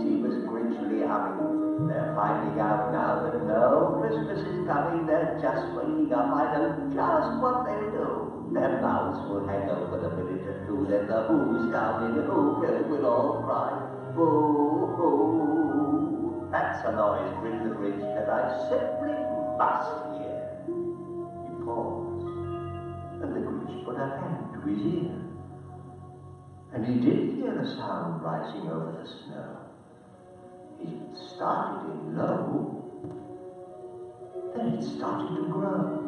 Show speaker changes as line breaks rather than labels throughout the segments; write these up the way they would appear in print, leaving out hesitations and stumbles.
he was gritchily humming. They're finding out now that no Christmas is coming. They're just waking up. I know just what they'll do. Their mouths will hang open a minute or two. Then the Who's down in Whoville will all cry, boo, hoo. That's a noise, Grin the Grinch, that I simply must hear. He paused, and the Grinch put a hand to his ear. And he did hear a sound rising over the snow. It started in low, then it started to grow.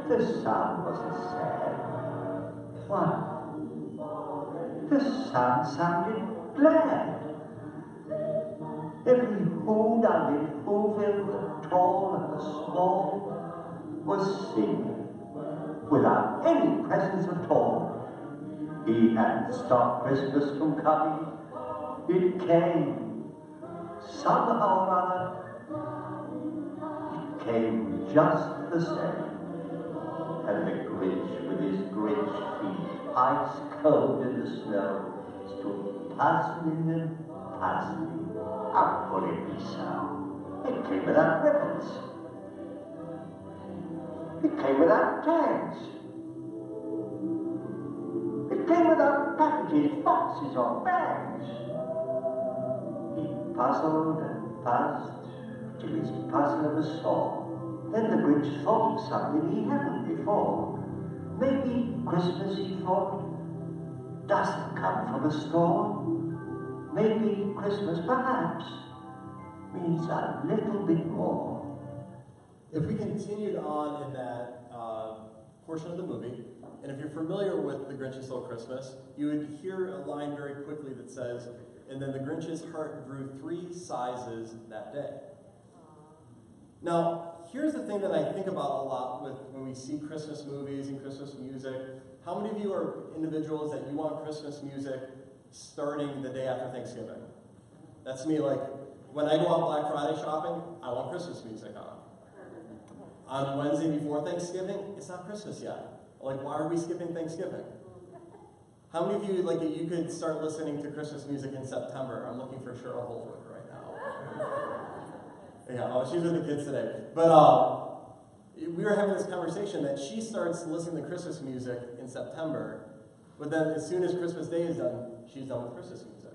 This sound wasn't sad. Why? This sound sounded glad. Every who down in Whoville, the tall and the small, was singing without any presents at all. He hadn't stopped Christmas from coming. It came. Somehow or other, it came just the same. And the Grinch, with his Grinch feet ice cold in the snow, stood puzzling and puzzling. How could it be so? It came without ribbons. It came without tags. It came without packages, boxes, or bags. He puzzled and puzzled till his puzzler was sore. Then the Grinch thought of something he hadn't before. Maybe Christmas, he thought, doesn't come from a store. Maybe Christmas, perhaps, means a little bit more.
If we continued on in that portion of the movie, and if you're familiar with The Grinch Stole Christmas, you would hear a line very quickly that says, and then the Grinch's heart grew 3 sizes that day. Now, here's the thing that I think about a lot when we see Christmas movies and Christmas music. How many of you are individuals that you want Christmas music starting the day after Thanksgiving? That's me. Like, when I go out Black Friday shopping, I want Christmas music on. On Wednesday before Thanksgiving, it's not Christmas yet. Like, why are we skipping Thanksgiving? How many of you, like, you could start listening to Christmas music in September? I'm looking for Cheryl Holbrook right now. Yeah, she's with the kids today. But we were having this conversation that she starts listening to Christmas music in September, but then as soon as Christmas Day is done, she's done with Christmas music.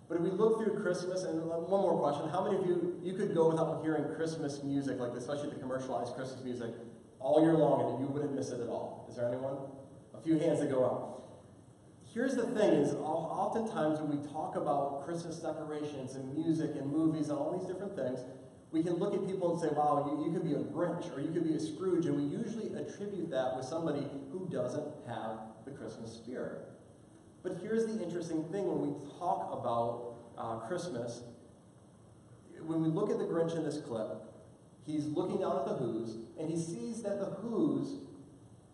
But if we look through Christmas, and one more question, how many of you could go without hearing Christmas music, like especially the commercialized Christmas music, all year long and you wouldn't miss it at all? Is there anyone? A few hands that go up. Here's the thing is, oftentimes when we talk about Christmas decorations and music and movies and all these different things, we can look at people and say, wow, you could be a Grinch or you could be a Scrooge, and we usually attribute that with somebody who doesn't have the Christmas spirit. But here's the interesting thing when we talk about Christmas. When we look at the Grinch in this clip, he's looking out at the Who's, and he sees that the Who's,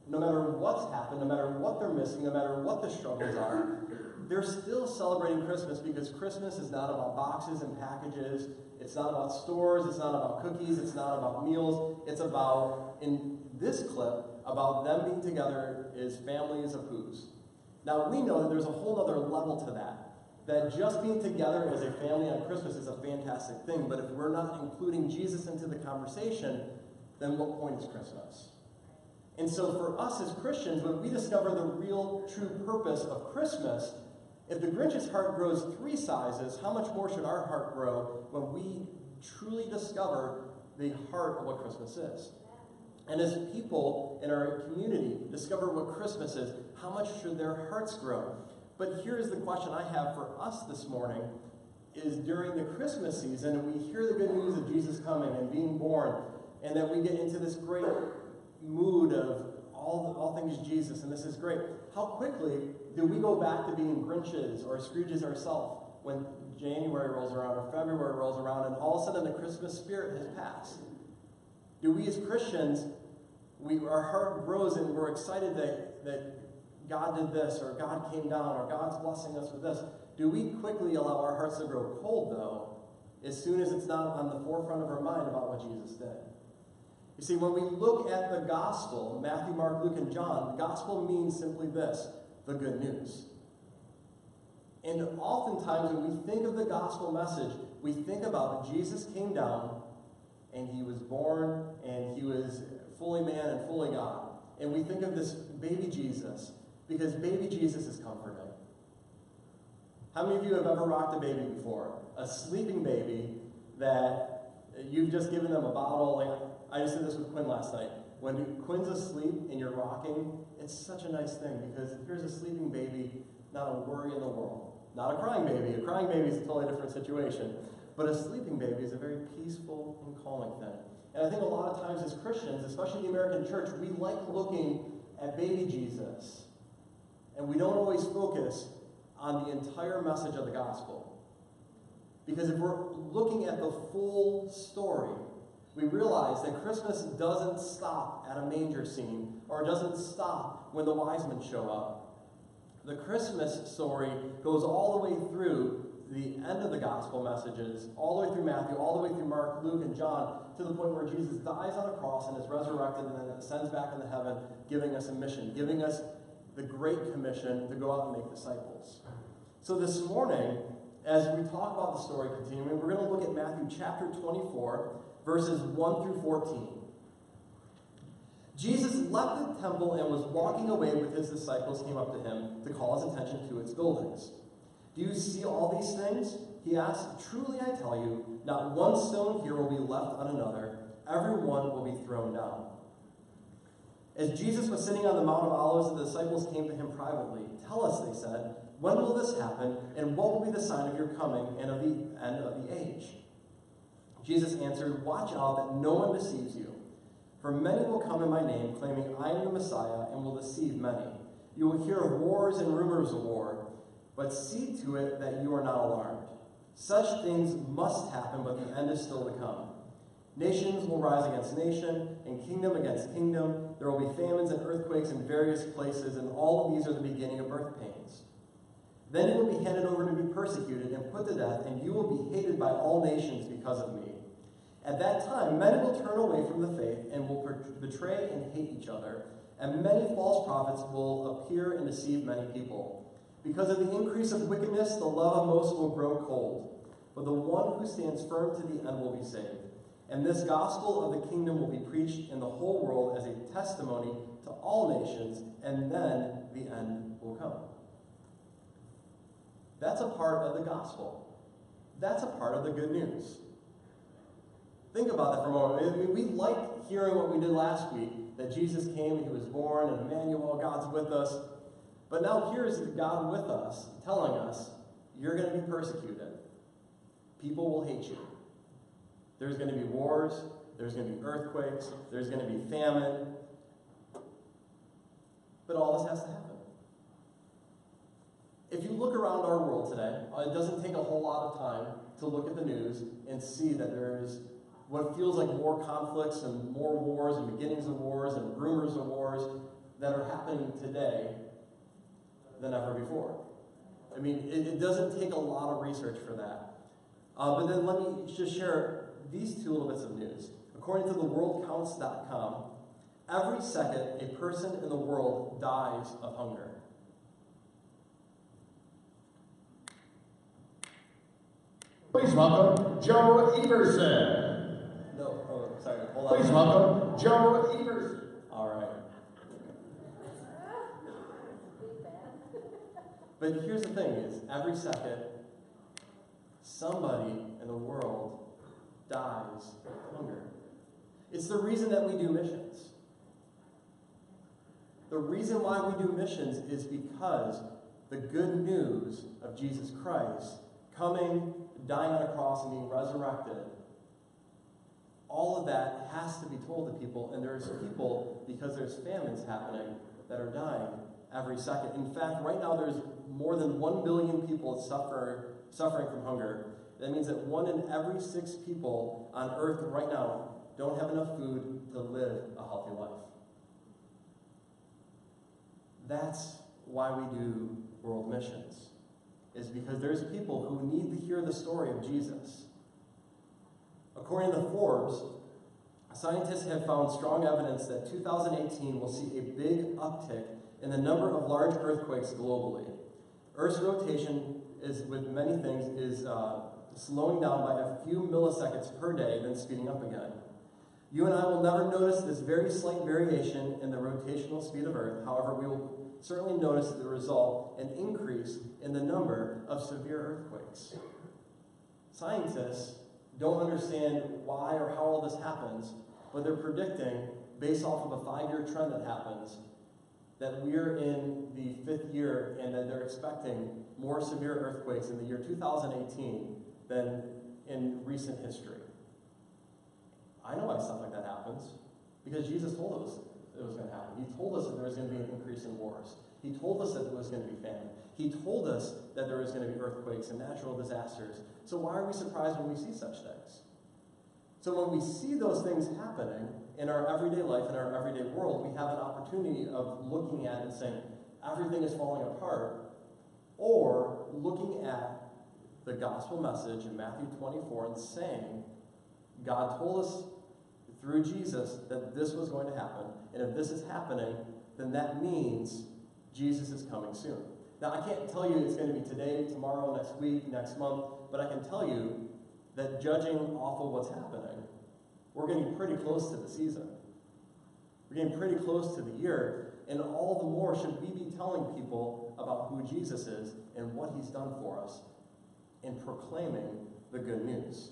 no matter what's happened, no matter what they're missing, no matter what the struggles are, they're still celebrating Christmas because Christmas is not about boxes and packages. It's not about stores. It's not about cookies. It's not about meals. It's about, in this clip, about them being together as families of Who's. Now, we know that there's a whole other level to that just being together as a family on Christmas is a fantastic thing, but if we're not including Jesus into the conversation, then what point is Christmas? And so for us as Christians, when we discover the real, true purpose of Christmas, if the Grinch's heart grows 3 sizes, how much more should our heart grow when we truly discover the heart of what Christmas is? And as people in our community discover what Christmas is, how much should their hearts grow? But here's the question I have for us this morning. is during the Christmas season, and we hear the good news of Jesus coming and being born, and that we get into this great mood of all things Jesus, and this is great. How quickly do we go back to being Grinches or Scrooges ourselves when January rolls around or February rolls around, and all of a sudden the Christmas spirit has passed? Do we as Christians, our heart grows and we're excited that God did this, or God came down, or God's blessing us with this? Do we quickly allow our hearts to grow cold, though, as soon as it's not on the forefront of our mind about what Jesus did? You see, when we look at the gospel, Matthew, Mark, Luke, and John, the gospel means simply this: the good news. And oftentimes when we think of the gospel message, we think about Jesus came down, and he was born, and he was fully man and fully God. And we think of this baby Jesus, because baby Jesus is comforting. How many of you have ever rocked a baby before? A sleeping baby that you've just given them a bottle. Like, I just did this with Quinn last night. When Quinn's asleep and you're rocking, it's such a nice thing, because here's a sleeping baby, not a worry in the world. Not a crying baby. A crying baby is a totally different situation. But a sleeping baby is a very peaceful and calming thing. And I think a lot of times as Christians, especially in the American church, we like looking at baby Jesus. And we don't always focus on the entire message of the gospel. Because if we're looking at the full story, we realize that Christmas doesn't stop at a manger scene, or it doesn't stop when the wise men show up. The Christmas story goes all the way through the end of the gospel messages, all the way through Matthew, all the way through Mark, Luke, and John, to the point where Jesus dies on a cross and is resurrected and then ascends back into heaven, giving us a mission, giving us the Great Commission to go out and make disciples. So this morning, as we talk about the story continuing, we're going to look at Matthew chapter 24, verses 1 through 14. Jesus left the temple and was walking away with his disciples came up to him to call his attention to its buildings. Do you see all these things? He asked. Truly I tell you, not one stone here will be left on another. Every one will be thrown down. As Jesus was sitting on the Mount of Olives, the disciples came to him privately. Tell us, they said, when will this happen, and what will be the sign of your coming and of the end of the age? Jesus answered, watch out that no one deceives you. For many will come in my name, claiming I am the Messiah, and will deceive many. You will hear of wars and rumors of war, but see to it that you are not alarmed. Such things must happen, but the end is still to come. Nations will rise against nation, and kingdom against kingdom. There will be famines and earthquakes in various places, and all of these are the beginning of birth pains. Then you will be handed over to be persecuted and put to death, and you will be hated by all nations because of me. At that time, many will turn away from the faith and will betray and hate each other, and many false prophets will appear and deceive many people. Because of the increase of wickedness, the love of most will grow cold, but the one who stands firm to the end will be saved. And this gospel of the kingdom will be preached in the whole world as a testimony to all nations, and then the end will come. That's a part of the gospel. That's a part of the good news. Think about that for a moment. I mean, we like hearing what we did last week, that Jesus came and he was born, and Emmanuel, God's with us. But now here's God with us, telling us, you're going to be persecuted. People will hate you. There's going to be wars. There's going to be earthquakes. There's going to be famine. But all this has to happen. If you look around our world today, it doesn't take a whole lot of time to look at the news and see that there's what feels like more conflicts and more wars and beginnings of wars and rumors of wars that are happening today than ever before. I mean, it doesn't take a lot of research for that. But then let me just share these two little bits of news. According to theworldcounts.com, every second a person in the world dies of hunger.
Please welcome Joe Everson.
No, oh, sorry, hold on.
Please welcome Joe Everson.
All right. But here's the thing is, every second, somebody in the world dies of hunger. It's the reason that we do missions. The reason why we do missions is because the good news of Jesus Christ coming, dying on a cross and being resurrected, all of that has to be told to people, and there's people, because there's famines happening, that are dying every second. In fact, right now there's more than 1 billion people suffering from hunger. That means that 1 in every 6 people on earth right now don't have enough food to live a healthy life. That's why we do world missions, is because there's people who need to hear the story of Jesus. According to Forbes, scientists have found strong evidence that 2018 will see a big uptick in the number of large earthquakes globally. Earth's rotation with many things is slowing down by a few milliseconds per day, then speeding up again. You and I will never notice this very slight variation in the rotational speed of Earth. However, we will certainly notice the result, an increase in the number of severe earthquakes. Scientists don't understand why or how all this happens, but they're predicting, based off of a 5-year trend that happens, that we're in the 5th year and that they're expecting more severe earthquakes in the year 2018 than in recent history. I know why stuff like that happens, because Jesus told us it was going to happen. He told us that there was going to be an increase in wars. He told us that there was going to be famine. He told us that there was going to be earthquakes and natural disasters. So why are we surprised when we see such things? So when we see those things happening in our everyday life, in our everyday world, we have an opportunity of looking at it and saying, everything is falling apart, or looking at the gospel message in Matthew 24 and saying, God told us through Jesus that this was going to happen, and if this is happening, then that means Jesus is coming soon. Now, I can't tell you it's going to be today, tomorrow, next week, next month, but I can tell you that judging off of what's happening, we're getting pretty close to the season. We're getting pretty close to the year, and all the more should we be telling people about who Jesus is and what he's done for us and proclaiming the good news.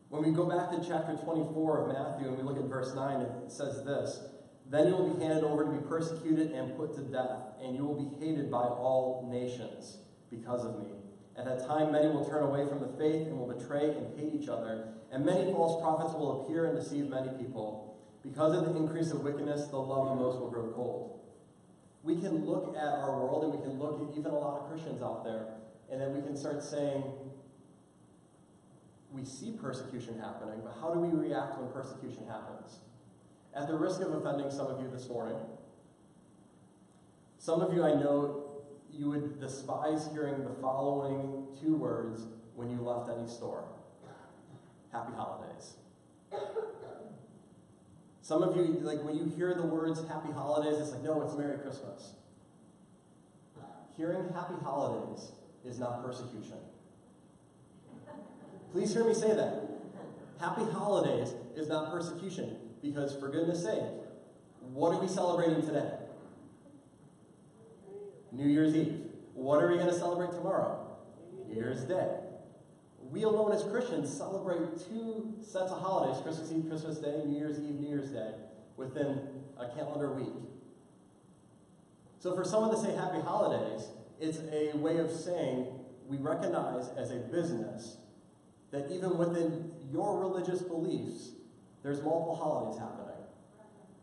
When we go back to chapter 24 of Matthew and we look at verse 9, it says this, "Then you will be handed over to be persecuted and put to death, and you will be hated by all nations because of me. At that time many will turn away from the faith and will betray and hate each other, and many false prophets will appear and deceive many people. Because of the increase of wickedness, the love of most will grow cold." We can look at our world, and we can look at even a lot of Christians out there, and then we can start saying, we see persecution happening, but how do we react when persecution happens? At the risk of offending some of you this morning, some of you I know you would despise hearing the following 2 words when you left any store. Happy holidays. Some of you, like when you hear the words happy holidays, it's like, no, it's Merry Christmas. Hearing happy holidays is not persecution. Please hear me say that. Happy holidays is not persecution, because for goodness sake, what are we celebrating today? New Year's Eve. What are we going to celebrate tomorrow? New Year's Day. We alone as Christians celebrate 2 sets of holidays, Christmas Eve, Christmas Day, New Year's Eve, New Year's Day, within a calendar week. So for someone to say happy holidays, it's a way of saying we recognize as a business that even within your religious beliefs, there's multiple holidays happening.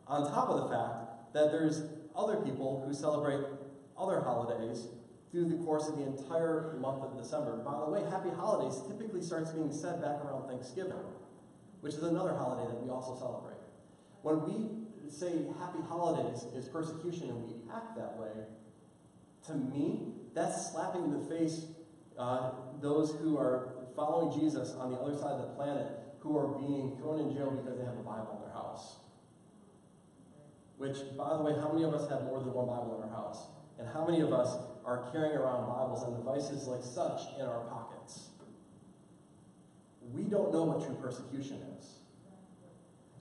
On top of the fact that there's other people who celebrate other holidays through the course of the entire month of December. By the way, happy holidays typically starts being said back around Thanksgiving, which is another holiday that we also celebrate. When we say happy holidays is persecution and we act that way, to me, that's slapping in the face those who are following Jesus on the other side of the planet, who are being thrown in jail because they have a Bible in their house. Which, by the way, how many of us have more than one Bible in our house? And how many of us are carrying around Bibles and devices like such in our pockets? We don't know what true persecution is.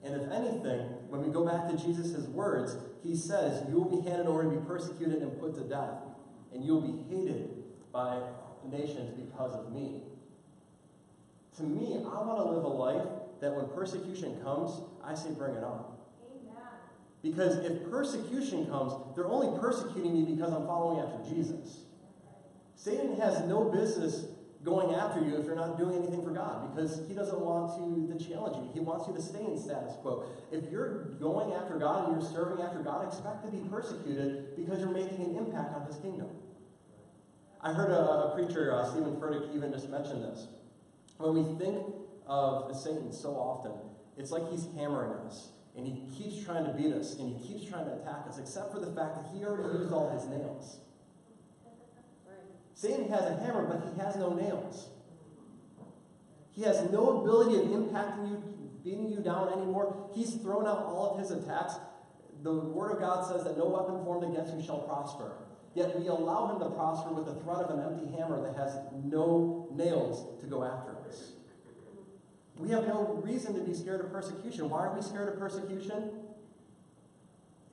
And if anything, when we go back to Jesus' words, he says, you will be handed over to be persecuted and put to death, and you will be hated by nations because of me. To me, I want to live a life that when persecution comes, I say bring it on. Because if persecution comes, they're only persecuting me because I'm following after Jesus. Satan has no business going after you if you're not doing anything for God, because he doesn't want to challenge you. He wants you to stay in status quo. If you're going after God and you're serving after God, expect to be persecuted because you're making an impact on his kingdom. I heard a preacher, Stephen Furtick, even just mention this. When we think of Satan so often, it's like he's hammering us, and he keeps trying to beat us, and he keeps trying to attack us, except for the fact that he already used all his nails. Satan has a hammer, but he has no nails. He has no ability of impacting you, beating you down anymore. He's thrown out all of his attacks. The Word of God says that no weapon formed against you shall prosper. Yet we allow him to prosper with the threat of an empty hammer that has no nails to go after us. We have no reason to be scared of persecution. Why are we scared of persecution?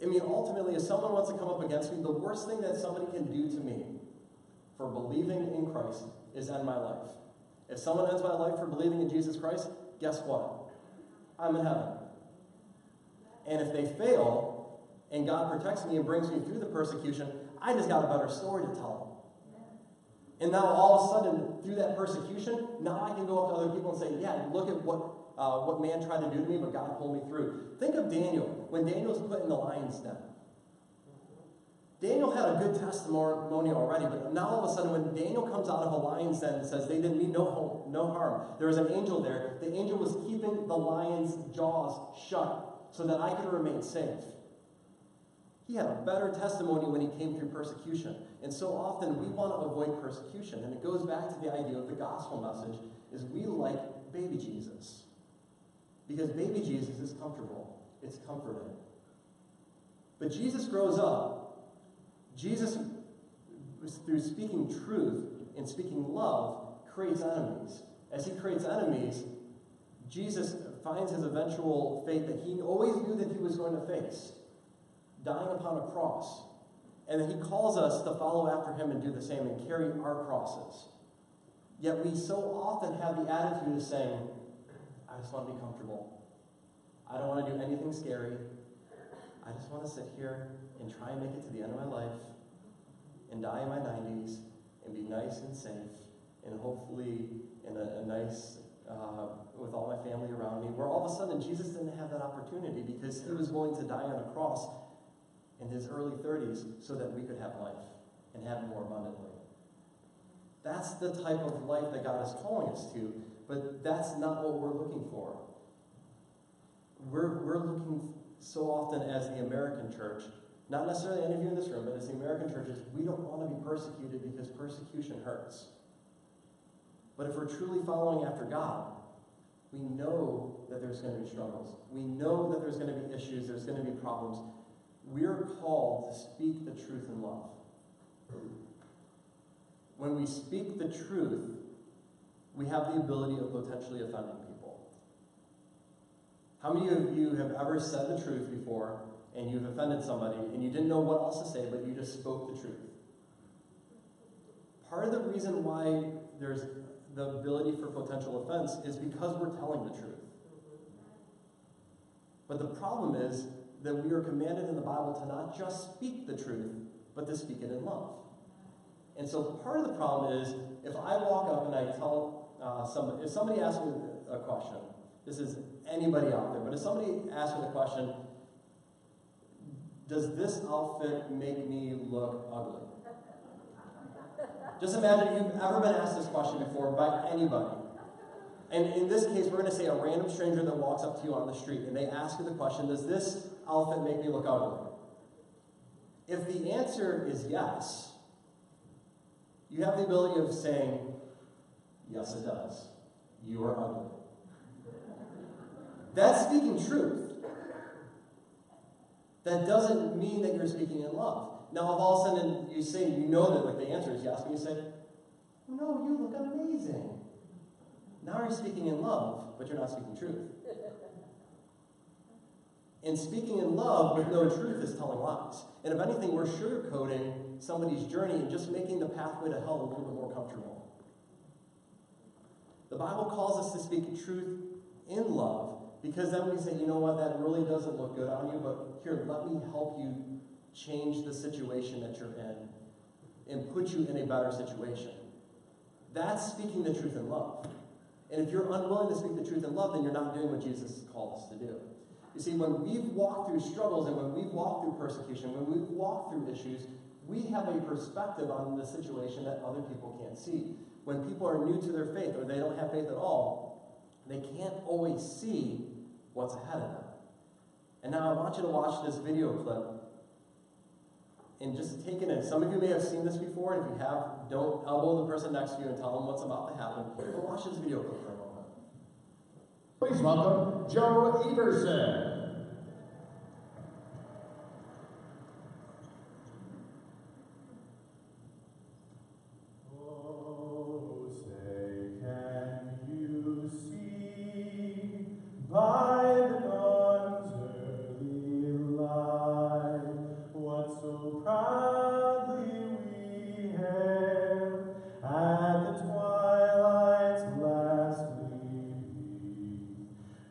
I mean, ultimately, if someone wants to come up against me, the worst thing that somebody can do to me for believing in Christ is end my life. If someone ends my life for believing in Jesus Christ, guess what? I'm in heaven. And if they fail, and God protects me and brings me through the persecution, I just got a better story to tell them. And now all of a sudden, through that persecution, now I can go up to other people and say, yeah, look at what man tried to do to me, but God pulled me through. Think of Daniel, when Daniel was put in the lion's den. Daniel had a good testimony already, but now all of a sudden when Daniel comes out of a lion's den and says they did me no harm, there was an angel there. The angel was keeping the lion's jaws shut so that I could remain safe. He had a better testimony when he came through persecution. And so often we want to avoid persecution. And it goes back to the idea of the gospel message is we like baby Jesus. Because baby Jesus is comfortable. It's comforting. But Jesus grows up. Jesus, through speaking truth and speaking love, creates enemies. As he creates enemies, Jesus finds his eventual fate that he always knew that he was going to face, dying upon a cross. And then he calls us to follow after him and do the same and carry our crosses. Yet we so often have the attitude of saying, I just want to be comfortable. I don't want to do anything scary. I just want to sit here and try and make it to the end of my life and die in my 90s and be nice and safe and hopefully in a nice, with all my family around me, where all of a sudden Jesus didn't have that opportunity because he was willing to die on a cross in his early 30s so that we could have life and have it more abundantly. That's the type of life that God is calling us to, but that's not what we're looking for. We're looking so often as the American church, not necessarily any of you in this room, but as the American churches, we don't want to be persecuted because persecution hurts. But if we're truly following after God, we know that there's going to be struggles. We know that there's going to be issues, there's going to be problems. We're called to speak the truth in love. When we speak the truth, we have the ability of potentially offending people. How many of you have ever said the truth before and you've offended somebody and you didn't know what else to say, but you just spoke the truth? Part of the reason why there's the ability for potential offense is because we're telling the truth. But the problem is that we are commanded in the Bible to not just speak the truth, but to speak it in love. And so part of the problem is if I walk up and I tell somebody, if somebody asks me a question, this is anybody out there, but if somebody asks me the question, does this outfit make me look ugly? Just imagine you've ever been asked this question before by anybody. And in this case, we're going to say a random stranger that walks up to you on the street and they ask you the question, does this outfit make me look ugly? If the answer is yes, you have the ability of saying, yes, it does. You are ugly. That's speaking truth. That doesn't mean that you're speaking in love. Now, if all of a sudden you say, you know that like the answer is yes, and you say, no, you look amazing. Now you're speaking in love, but you're not speaking truth. And speaking in love with no truth is telling lies. And if anything, we're sugarcoating somebody's journey and just making the pathway to hell a little bit more comfortable. The Bible calls us to speak truth in love, because then we say, you know what, that really doesn't look good on you, but here, let me help you change the situation that you're in and put you in a better situation. That's speaking the truth in love. And if you're unwilling to speak the truth in love, then you're not doing what Jesus called us to do. You see, when we've walked through struggles and when we've walked through persecution, when we've walked through issues, we have a perspective on the situation that other people can't see. When people are new to their faith or they don't have faith at all, they can't always see what's ahead of them. And now I want you to watch this video clip and just take it in. Some of you may have seen this before, and if you have, don't elbow the person next to you and tell them what's about to happen. But watch this video clip for a moment.
Please welcome Joe Everson.
Oh, say, can you see by the dawn's early light what so proudly we hailed at the twilight's last gleaming,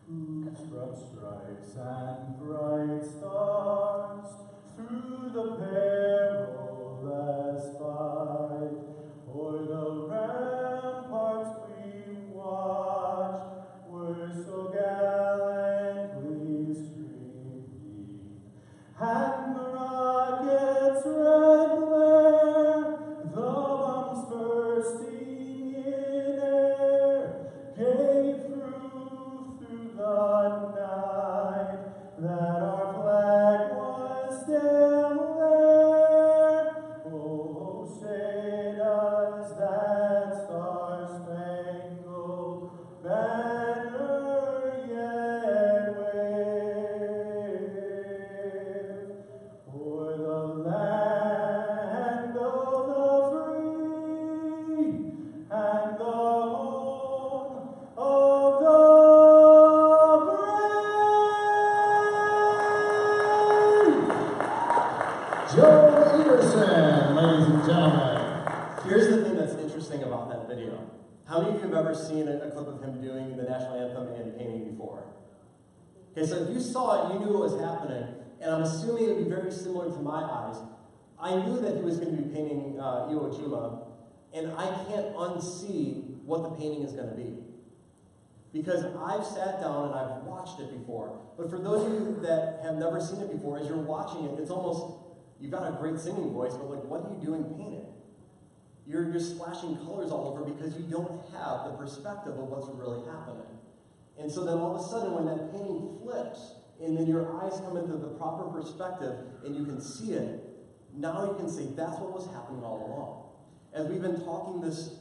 whose broad stripes and bright stars through the perilous fight o'er the ramparts we watched were so gallantly streaming, and the rocket's red glare, the bombs bursting in air, gave through the night that our flag was still there. Oh, say does that star-spangled banner yet wave o'er the land of the free and the home of the brave?
Joe Everson, ladies and gentlemen.
Here's the thing that's interesting about that video. How many of you have ever seen a clip of him doing the national anthem and painting before? Okay, so if you saw it, you knew what was happening, and I'm assuming it would be very similar to my eyes. I knew that he was going to be painting Iwo Jima, and I can't unsee what the painting is going to be. Because I've sat down and I've watched it before. But for those of you that have never seen it before, as you're watching it, it's almost, you've got a great singing voice, but like, what are you doing painting? You're just splashing colors all over because you don't have the perspective of what's really happening. And so then all of a sudden when that painting flips and then your eyes come into the proper perspective and you can see it, now you can say that's what was happening all along. As we've been talking this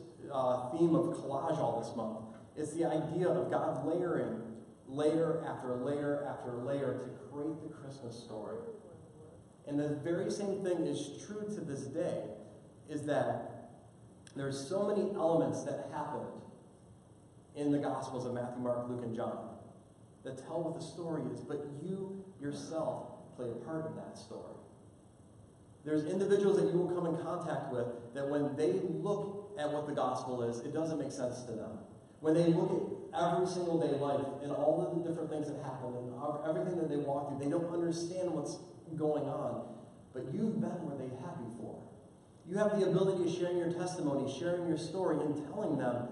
theme of collage all this month, it's the idea of God layering layer after layer after layer to create the Christmas story. And the very same thing is true to this day, is that there's so many elements that happened in the Gospels of Matthew, Mark, Luke, and John that tell what the story is, but you yourself play a part in that story. There's individuals that you will come in contact with that when they look at what the gospel is, it doesn't make sense to them. When they look at every single day life and all of the different things that happen and everything that they walk through, they don't understand what's going on. But you've been where they have before. You have the ability of sharing your testimony, sharing your story, and telling them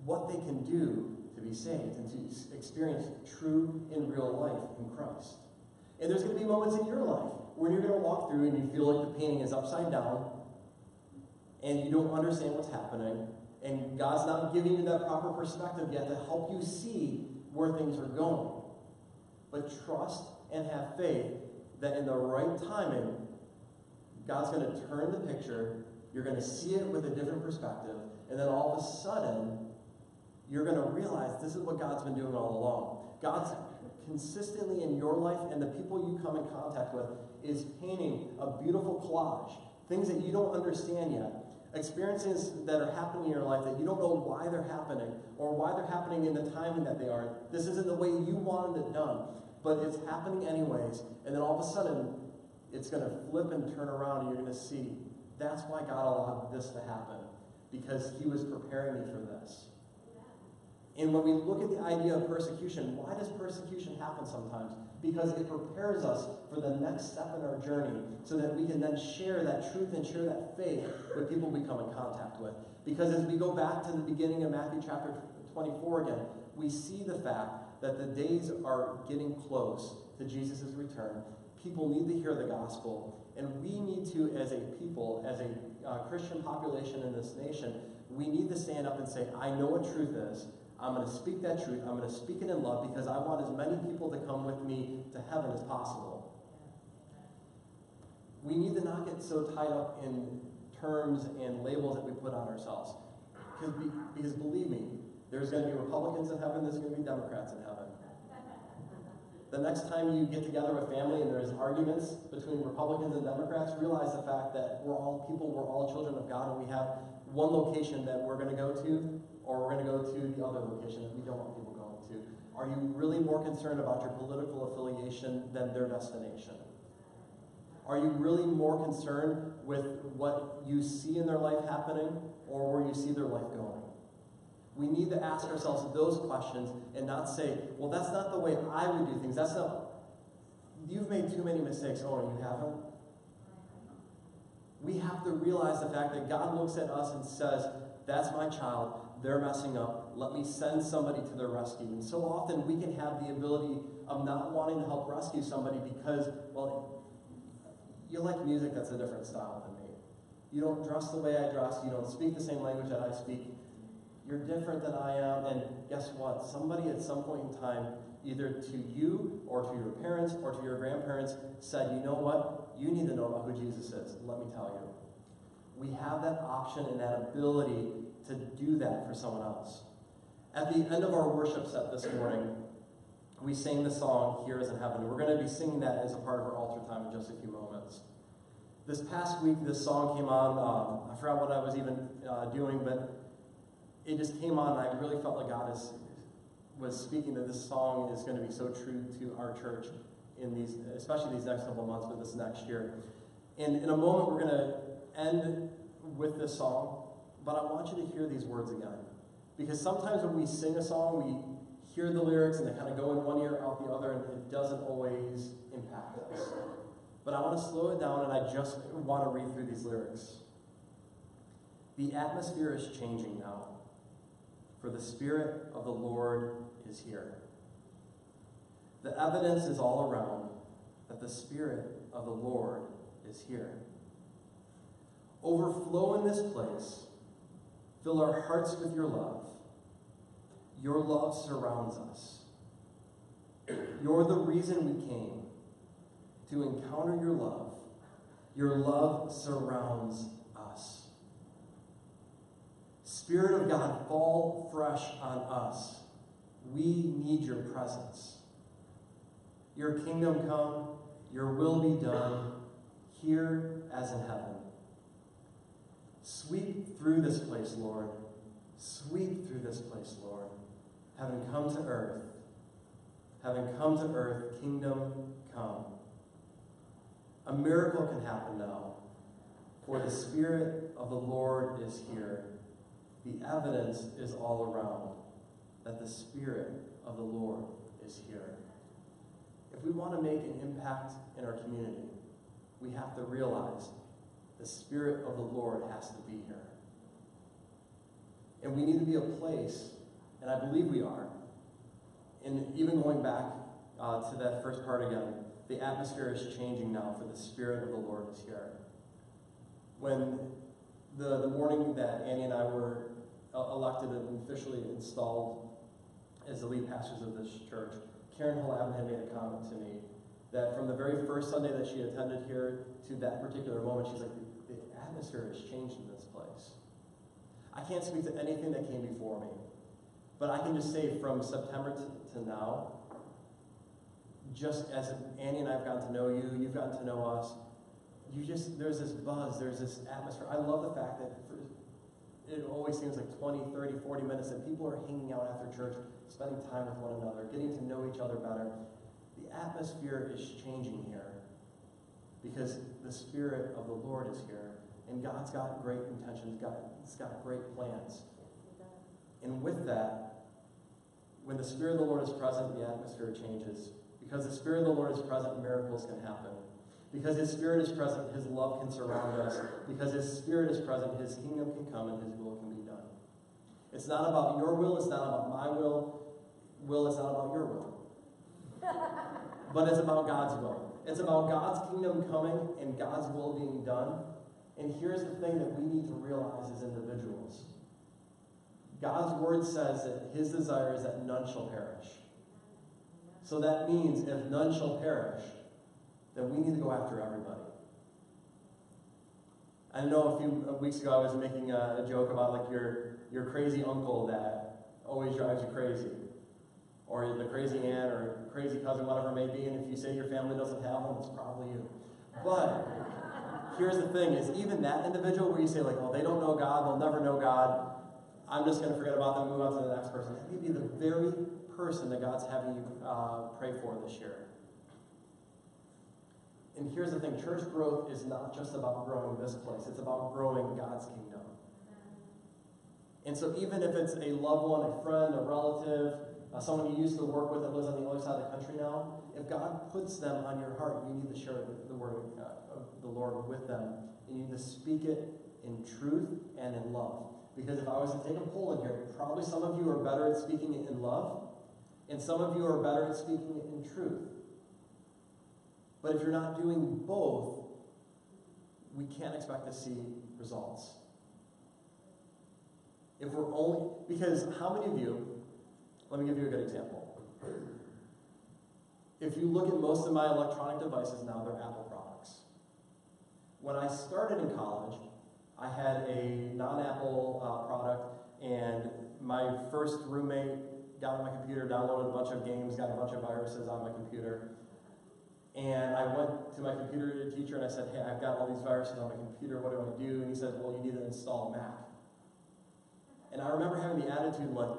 what they can do to be saved and to experience true and real life in Christ. And there's going to be moments in your life where you're going to walk through and you feel like the painting is upside down and you don't understand what's happening, and God's not giving you that proper perspective yet to help you see where things are going. But trust and have faith that in the right timing, God's going to turn the picture, you're going to see it with a different perspective, and then all of a sudden, you're going to realize this is what God's been doing all along. God's consistently in your life and the people you come in contact with is painting a beautiful collage, things that you don't understand yet, experiences that are happening in your life that you don't know why they're happening or why they're happening in the timing that they are. This isn't the way you wanted it done, but it's happening anyways, and then all of a sudden, it's going to flip and turn around, and you're going to see that's why God allowed this to happen, because he was preparing me for this. And when we look at the idea of persecution, why does persecution happen sometimes? Because it prepares us for the next step in our journey so that we can then share that truth and share that faith with people we come in contact with. Because as we go back to the beginning of Matthew chapter 24 again, we see the fact that the days are getting close to Jesus' return. People need to hear the gospel. And we need to, as a people, as a Christian population in this nation, we need to stand up and say, I know what truth is. I'm going to speak that truth. I'm going to speak it in love because I want as many people to come with me to heaven as possible. We need to not get so tied up in terms and labels that we put on ourselves. Because believe me, there's going to be Republicans in heaven, there's going to be Democrats in heaven. The next time you get together with family and there's arguments between Republicans and Democrats, realize the fact that we're all people, we're all children of God, and we have one location that we're going to go to, or we're going to go to the other location that we don't want people going to. Are you really more concerned about your political affiliation than their destination? Are you really more concerned with what you see in their life happening, or where you see their life going? We need to ask ourselves those questions and not say, well, that's not the way I would do things. That's not, you've made too many mistakes. Oh, you haven't? We have to realize the fact that God looks at us and says, that's my child. They're messing up. Let me send somebody to their rescue. And so often we can have the ability of not wanting to help rescue somebody because, well, you like music that's a different style than me. You don't dress the way I dress. You don't speak the same language that I speak. You're different than I am. And guess what? Somebody at some point in time, either to you or to your parents or to your grandparents, said, you know what? You need to know about who Jesus is. Let me tell you. We have that option and that ability to do that for someone else. At the end of our worship set this morning, we sang the song, Here is in Heaven. We're going to be singing that as a part of our altar time in just a few moments. This past week, this song came on. I forgot what I was even doing, but it just came on, and I really felt like God was speaking that this song is going to be so true to our church in these, especially these next couple of months, but this next year. And in a moment, we're going to end with this song, but I want you to hear these words again. Because sometimes when we sing a song, we hear the lyrics and they kind of go in one ear, out the other, and it doesn't always impact us. But I want to slow it down, and I just want to read through these lyrics. The atmosphere is changing now, for the Spirit of the Lord is here. The evidence is all around that the Spirit of the Lord is here. Overflow in this place. Fill our hearts with your love. Your love surrounds us. You're the reason we came, to encounter your love. Your love surrounds us. Spirit of God, fall fresh on us. We need your presence. Your kingdom come, your will be done, here as in heaven. Sweep through this place, Lord. Sweep through this place, Lord. Having come to earth, kingdom come. A miracle can happen now, for the Spirit of the Lord is here. The evidence is all around that the Spirit of the Lord is here. If we want to make an impact in our community, we have to realize the Spirit of the Lord has to be here. And we need to be a place, and I believe we are, and even going back to that first part again, the atmosphere is changing now, for the Spirit of the Lord is here. When the morning that Annie and I were elected and officially installed as the lead pastors of this church, Karen Halabin had made a comment to me that from the very first Sunday that she attended here to that particular moment, she's like, the atmosphere has changed in this place. I can't speak to anything that came before me, but I can just say from September to now, just as Annie and I have gotten to know you, you've gotten to know us, there's this buzz, there's this atmosphere. I love the fact that it always seems like 20, 30, 40 minutes that people are hanging out after church, spending time with one another, getting to know each other better. The atmosphere is changing here because the Spirit of the Lord is here, and God's got great intentions. God's got great plans. And with that, when the Spirit of the Lord is present, the atmosphere changes. Because the Spirit of the Lord is present, miracles can happen. Because His Spirit is present, His love can surround us. Because His Spirit is present, His kingdom can come and His will can be done. It's not about your will, it's not about my will. Will is not about your will. But it's about God's will. It's about God's kingdom coming and God's will being done. And here's the thing that we need to realize as individuals. God's word says that His desire is that none shall perish. So that means if none shall perish, then we need to go after everybody. I know a few weeks ago I was making a joke about like your crazy uncle that always drives you crazy. Or the crazy aunt or crazy cousin, whatever it may be, and if you say your family doesn't have one, it's probably you. But here's the thing, is even that individual where you say like, oh, they don't know God, they'll never know God, I'm just going to forget about them and move on to the next person. That may be the very person that God's having you pray for this year. And here's the thing, church growth is not just about growing this place, it's about growing God's kingdom. And so even if it's a loved one, a friend, a relative, someone you used to work with that lives on the other side of the country now, if God puts them on your heart, you need to share the word of the Lord with them. And you need to speak it in truth and in love. Because if I was to take a poll in here, probably some of you are better at speaking it in love, and some of you are better at speaking it in truth. But if you're not doing both, we can't expect to see results. If we're only, because how many of you, let me give you a good example. If you look at most of my electronic devices now, they're Apple products. When I started in college, I had a non-Apple product, and my first roommate got on my computer, downloaded a bunch of games, got a bunch of viruses on my computer. And I went to my computer teacher and I said, hey, I've got all these viruses on my computer, what do I do? And he said, well, you need to install Mac. And I remember having the attitude like,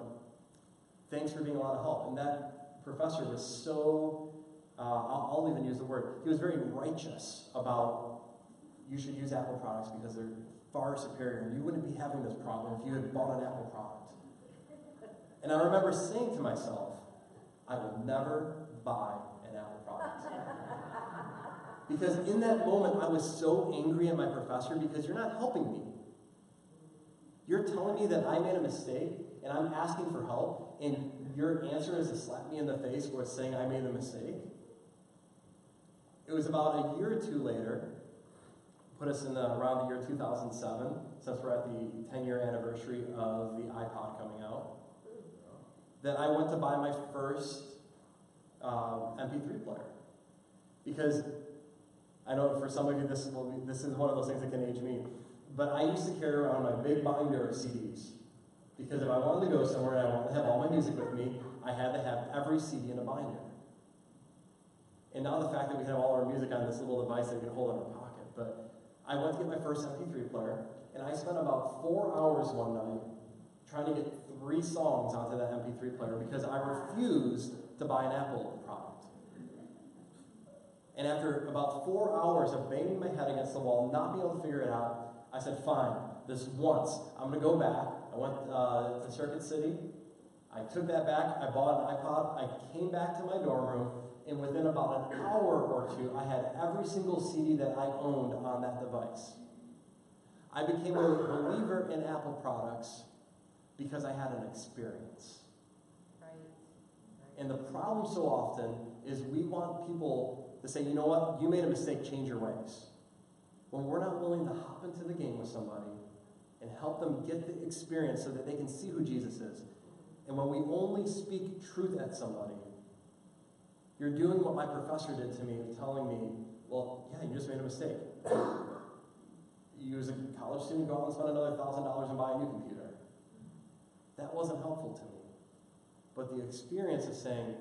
thanks for being a lot of help. And that professor was so, I'll even use the word, he was very righteous about you should use Apple products because they're far superior. You wouldn't be having this problem if you had bought an Apple product. And I remember saying to myself, I will never buy an Apple product. Because in that moment, I was so angry at my professor because you're not helping me. You're telling me that I made a mistake, and I'm asking for help, and your answer is to slap me in the face or saying I made a mistake. It was about a year or two later, put us in around the year 2007, since we're at the 10-year anniversary of the iPod coming out, that I went to buy my first MP3 player. Because I know for some of you this is one of those things that can age me, but I used to carry around my big binder of CDs. Because if I wanted to go somewhere and I wanted to have all my music with me, I had to have every CD in a binder. And now the fact that we have all our music on this little device that we can hold in our pocket. But I went to get my first MP3 player, and I spent about 4 hours one night trying to get 3 songs onto that MP3 player because I refused to buy an Apple product. And after about 4 hours of banging my head against the wall, not being able to figure it out, I said, fine, this once, I'm going to go back. I went to Circuit City. I took that back. I bought an iPod. I came back to my dorm room, and within about an hour or two, I had every single CD that I owned on that device. I became a believer in Apple products because I had an experience.
Right.
And the problem so often is we want people to say, you know what, you made a mistake, change your ways. When we're not willing to hop into the game with somebody and help them get the experience so that they can see who Jesus is. And when we only speak truth at somebody, you're doing what my professor did to me, telling me, well, yeah, you just made a mistake. You as a college student go out and spend another $1,000 and buy a new computer. That wasn't helpful to me. But the experience of saying,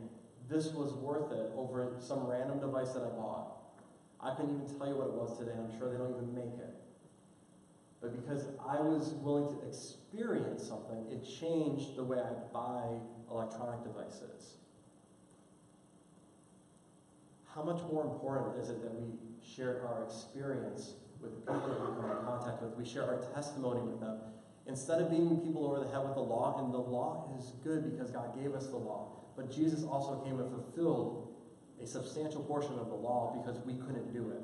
this was worth it over some random device that I bought. I couldn't even tell you what it was today, and I'm sure they don't even make it. But because I was willing to experience something, it changed the way I buy electronic devices. How much more important is it that we share our experience with the people that we come in contact with? We share our testimony with them. Instead of beating people over the head with the law, and the law is good because God gave us the law, but Jesus also came and fulfilled a substantial portion of the law because we couldn't do it.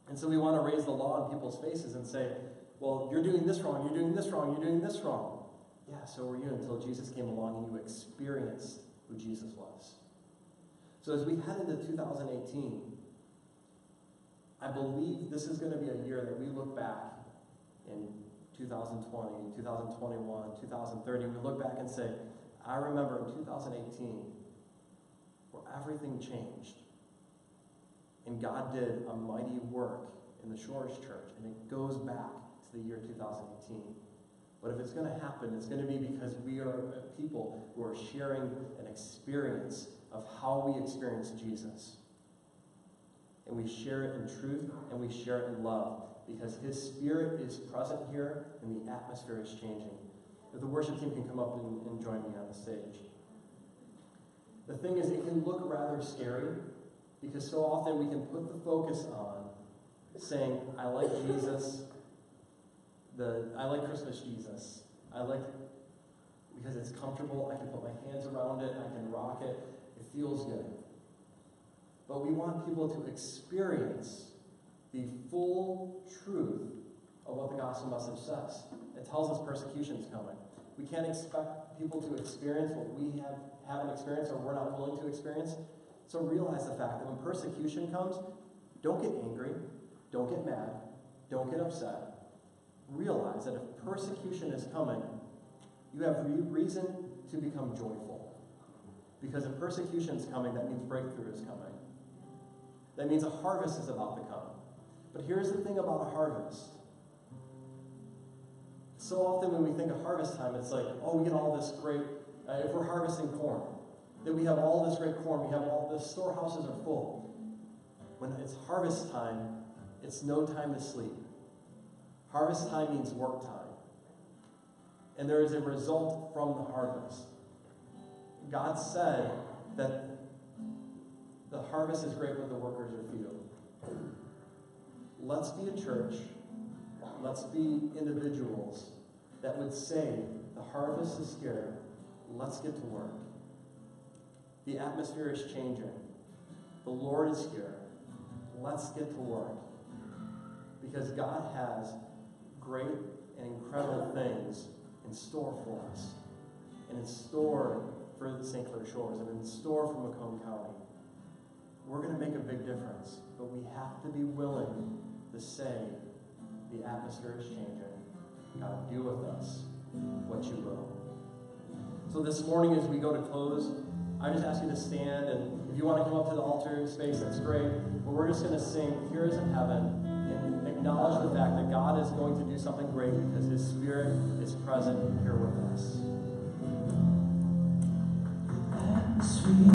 And so we want to raise the law in people's faces and say, well, you're doing this wrong, you're doing this wrong, you're doing this wrong. Yeah, so were you until Jesus came along and you experienced who Jesus was. So as we head into 2018, I believe this is going to be a year that we look back in 2020, 2021, 2030, we look back and say, I remember in 2018 where everything changed. And God did a mighty work in the Shores Church, and it goes back to the year 2018. But if it's going to happen, it's going to be because we are people who are sharing an experience of how we experience Jesus. And we share it in truth, and we share it in love, because his Spirit is present here, and the atmosphere is changing. If the worship team can come up and join me on the stage. The thing is, it can look rather scary, because so often we can put the focus on saying, I like Jesus, I like Christmas Jesus. I like because it's comfortable, I can put my hands around it, I can rock it, it feels good. But we want people to experience the full truth of what the gospel message says. It tells us persecution is coming. We can't expect people to experience what we haven't experienced or we're not willing to experience. So realize the fact that when persecution comes, don't get angry, don't get mad, don't get upset. Realize that if persecution is coming, you have reason to become joyful. Because if persecution is coming, that means breakthrough is coming. That means a harvest is about to come. But here's the thing about a harvest. So often when we think of harvest time, it's like, oh, we get all this great, if we're harvesting corn, that we have all this great corn, we have all the storehouses are full. When it's harvest time, it's no time to sleep. Harvest time means work time. And there is a result from the harvest. God said that the harvest is great, but the workers are few. Let's be a church, let's be individuals that would say, the harvest is here, let's get to work. The atmosphere is changing. The Lord is here. Let's get to work. Because God has great and incredible things in store for us, and in store for the St. Clair Shores, and in store for Macomb County. We're going to make a big difference, but we have to be willing to say, the atmosphere is changing. God, do with us what you will. So this morning as we go to close, I just ask you to stand, and if you want to come up to the altar space, that's great. But we're just going to sing, Here is in Heaven, and acknowledge the fact that God is going to do something great because his Spirit is present here with us.